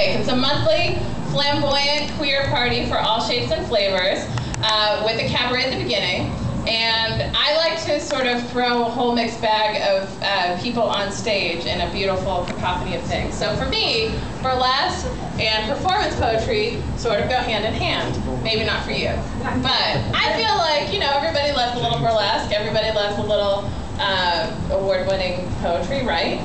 Cupcake. It's a monthly flamboyant queer party for all shapes and flavors with a cabaret at the beginning. And I like to sort of throw a whole mixed bag of people on stage in a beautiful cacophony of things. So for me, burlesque and performance poetry sort of go hand in hand. Maybe not for you. But I feel like, you know, everybody loves a little burlesque, everybody loves a little award-winning poetry, right?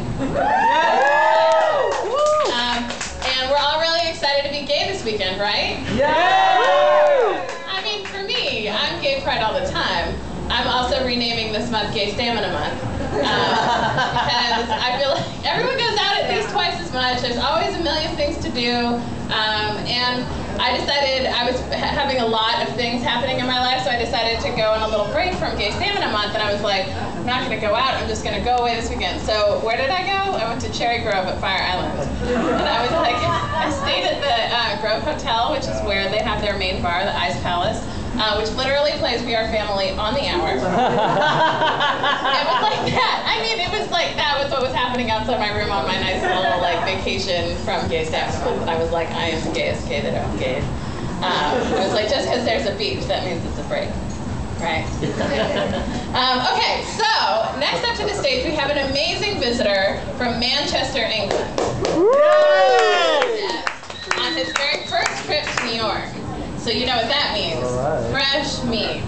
And we're all really excited to be gay this weekend, right? Yeah! I mean, for me, I'm gay pride all the time. I'm also renaming this month Gay Stamina Month. Because I feel like everyone goes out at least twice as much. There's always a million things to do. And I decided I was having a lot of things happening in my life, so I decided to go on a little break from Gay Stamina Month, and I was like, I'm not going to go out, I'm just going to go away this weekend. So where did I go? I went to Cherry Grove at Fire Island. And I was like, I stayed at the Grove Hotel, which is where they have their main bar, the Ice Palace, which literally plays We Are Family on the hour. It was like that. I mean, it was like that was what was happening outside my room on my nice little like vacation from gay staff school. I was like, I am the gayest gay that I'm gay. It was like, just because there's a beach, that means it's a break. Right. Okay, so next up to the stage, we have an amazing visitor from Manchester, England. Yes. On his very first trip to New York. So you know what that means. Right. Fresh meat.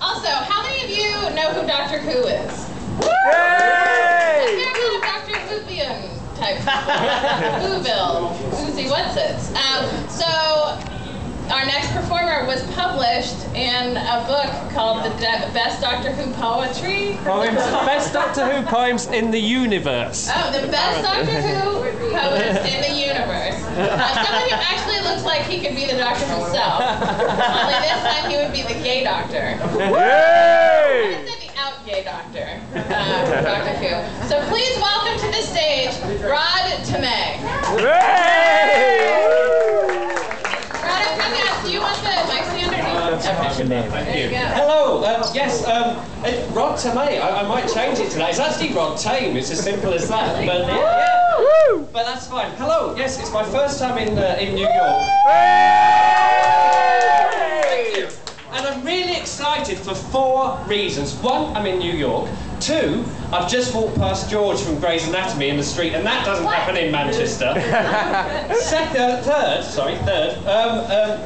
Also, how many of you know who Doctor Who is? Yay! Is there a lot of Doctor Whovian type Whoville, Whozy what's it? So our next performer was published in a book called The Best Doctor Who Poetry. Poems. Best Doctor Who poems in the universe. Oh, the best Doctor Who poems in the universe. Somebody who actually looks like he could be the Doctor himself. Only this time he would be the gay Doctor. Yay! I said the out gay Doctor, Doctor Who. So please welcome to the stage, Tame. Do you want the mic stand or Thank you. Hello, yes, Rod Tame. I might change it today. It's actually Rod Tame. It's as simple as that. But yeah, but that's fine. Hello, yes, it's my first time in New York. Thank you. And I'm really excited for 4 reasons. 1, I'm in New York. 2, I've just walked past George from Grey's Anatomy in the street, and that doesn't happen in Manchester. Third,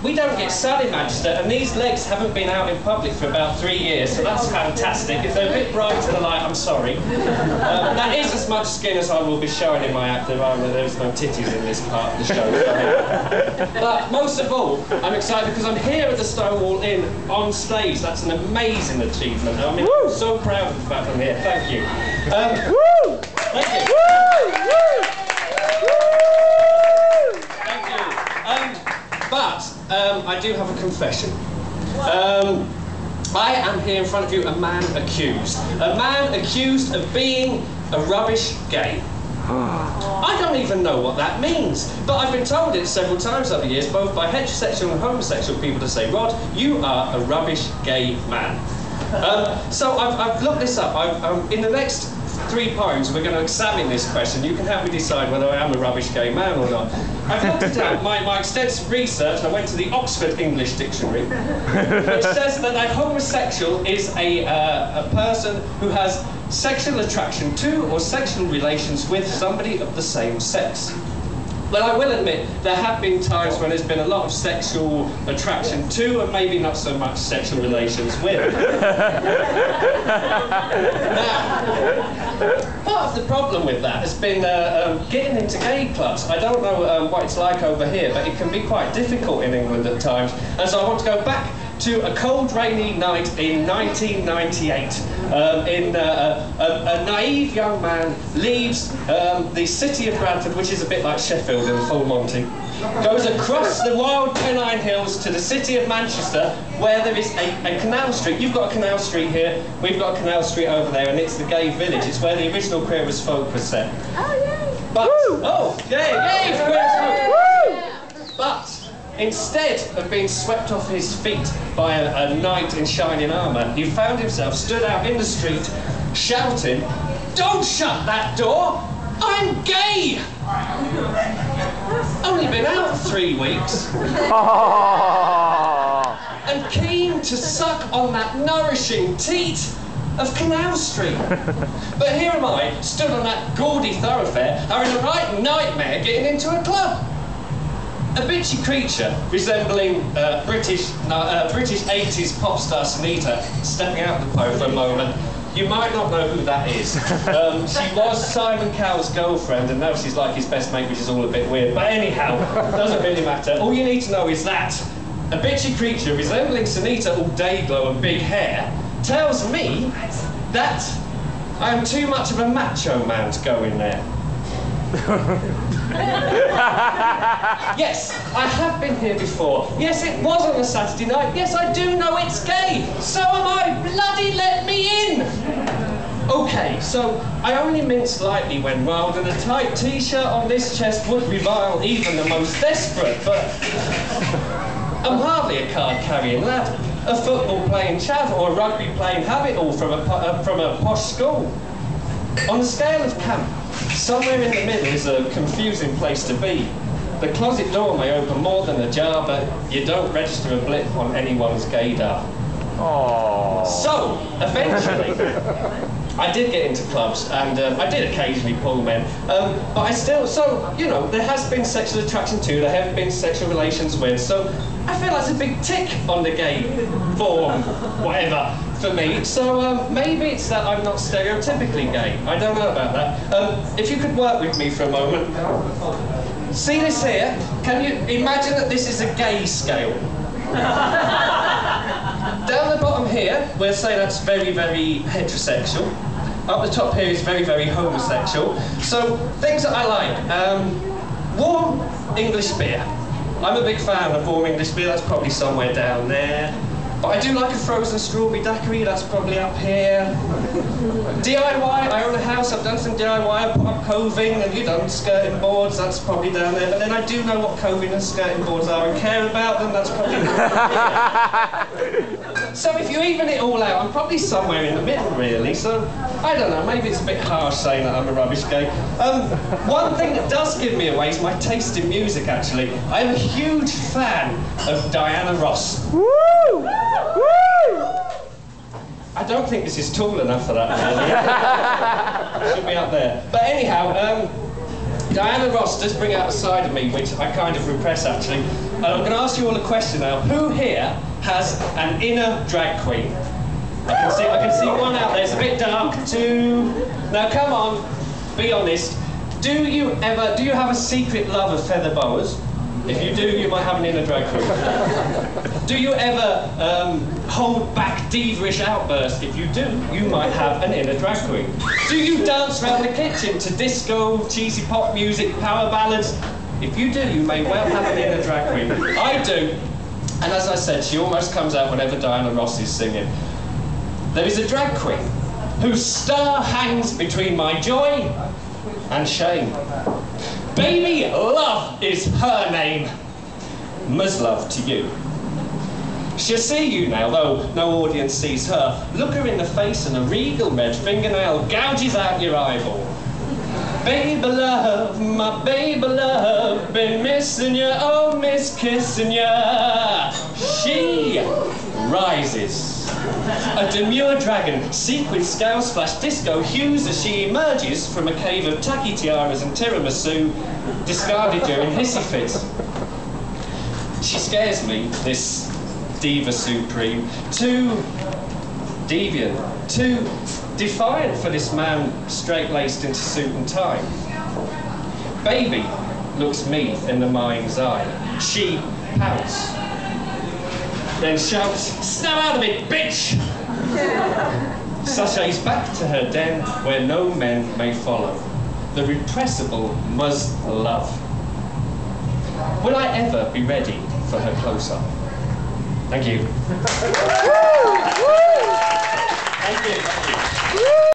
we don't get sun in Manchester, and these legs haven't been out in public for about 3 years, so that's fantastic. If they're a bit bright to the light, I'm sorry. That is as much skin as I will be showing in my active There's no titties in this part of the show. But most of all, I'm excited because I'm here at the Stonewall Inn on stage. That's an amazing achievement. I mean, I'm so proud of the fact I'm here. Thank you. Thank you. But I do have a confession. I am here in front of you, a man accused. A man accused of being a rubbish gay. I don't even know what that means, but I've been told it several times over the years, both by heterosexual and homosexual people, to say, Rod, you are a rubbish gay man. So I've looked this up. In the next 3 poems, we're going to examine this question. You can help me decide whether I am a rubbish gay man or not. I've looked it up, my extensive research. I went to the Oxford English Dictionary, which says that a homosexual is a person who has sexual attraction to or sexual relations with somebody of the same sex. Well, I will admit, there have been times when there's been a lot of sexual attraction to, and maybe not so much sexual relations with. Now, part of the problem with that has been getting into gay clubs. I don't know what it's like over here, but it can be quite difficult in England at times. And so I want to go back to a cold, rainy night in 1998. A naive young man leaves the city of Bradford, which is a bit like Sheffield in the full Monty, goes across the wild Pennine Hills to the city of Manchester, where there is a canal street. You've got a canal street here, we've got a canal street over there, and it's the gay village. It's where the original Queer as Folk was set. Oh, yay! But, oh, yay, for Queer as Folk! But, instead of being swept off his feet by a knight in shining armour, he found himself stood out in the street, shouting, "Don't shut that door! I'm gay!" Only been out 3 weeks. And keen to suck on that nourishing teat of Canal Street. But here am I, stood on that gaudy thoroughfare, having a right nightmare getting into a club. A bitchy creature resembling British 80s pop star Sunita stepping out of the pole for a moment. You might not know who that is. She was Simon Cowell's girlfriend, and now she's like his best mate, which is all a bit weird. But anyhow, doesn't really matter. All you need to know is that a bitchy creature resembling Sunita, all day glow and big hair, tells me that I am too much of a macho man to go in there. Yes, I have been here before. Yes, it was on a Saturday night. Yes, I do know it's gay. So am I. Bloody let me in. Okay, so I only mince lightly when riled, and a tight t-shirt on this chest would revile even the most desperate, but I'm hardly a card-carrying lad, a football-playing chav or a rugby-playing habit-all from a posh school. On the scale of camp, somewhere in the middle is a confusing place to be. The closet door may open more than ajar, but you don't register a blip on anyone's gaydar. Aww. So, eventually, I did get into clubs, and I did occasionally pull men, but I still, so, you know, there has been sexual attraction to, there have been sexual relations with, so I feel that's a big tick on the gay form, whatever, for me. So maybe it's that I'm not stereotypically gay. I don't know about that. If you could work with me for a moment. See this here? Can you imagine that this is a gay scale? Down the bottom here, we'll say that's very, very heterosexual. Up the top here is very, very homosexual. So, things that I like. Warm English beer. I'm a big fan of warm English beer, that's probably somewhere down there. But I do like a frozen strawberry daiquiri, that's probably up here. DIY, I own a house, I've done some DIY, I put up coving and you know, skirting boards, that's probably down there. But then I do know what coving and skirting boards are and care about them, that's probably down here. So if you even it all out, I'm probably somewhere in the middle really, so I don't know, maybe it's a bit harsh saying that I'm a rubbish gay. One thing that does give me away is my taste in music actually. I'm a huge fan of Diana Ross. Woo! Woo! I don't think this is tall enough for that really. Should be up there. But anyhow, Diana Ross does bring out a side of me which I kind of repress actually. And I'm going to ask you all a question now. Who here has an inner drag queen? I can see one out there. It's a bit dark. Two. Now come on, be honest. Do you have a secret love of feather boas? If you do, you might have an inner drag queen. Do you ever hold back diva-ish outbursts? If you do, you might have an inner drag queen. Do you dance around the kitchen to disco, cheesy pop music, power ballads? If you do, you may well have an inner drag queen. I do. And as I said, she almost comes out whenever Diana Ross is singing. There is a drag queen whose star hangs between my joy and shame. Baby Love is her name. Mus love to you. She'll see you now, though no audience sees her. Look her in the face and a regal red fingernail gouges out your eyeball. Baby love, my baby love, been missing you, oh miss kissing you. She rises. A demure dragon, sequin scales flash disco hues as she emerges from a cave of tacky tiaras and tiramisu discarded during hissy fits. She scares me, this diva supreme, too deviant, too defiant for this man straight-laced into suit and tie. Baby looks me in the mind's eye. She pouts, then shouts, "Snap out of it, bitch!" Sashays back to her den where no men may follow. The repressible Mus love. Will I ever be ready for her close-up? Thank you. Thank you.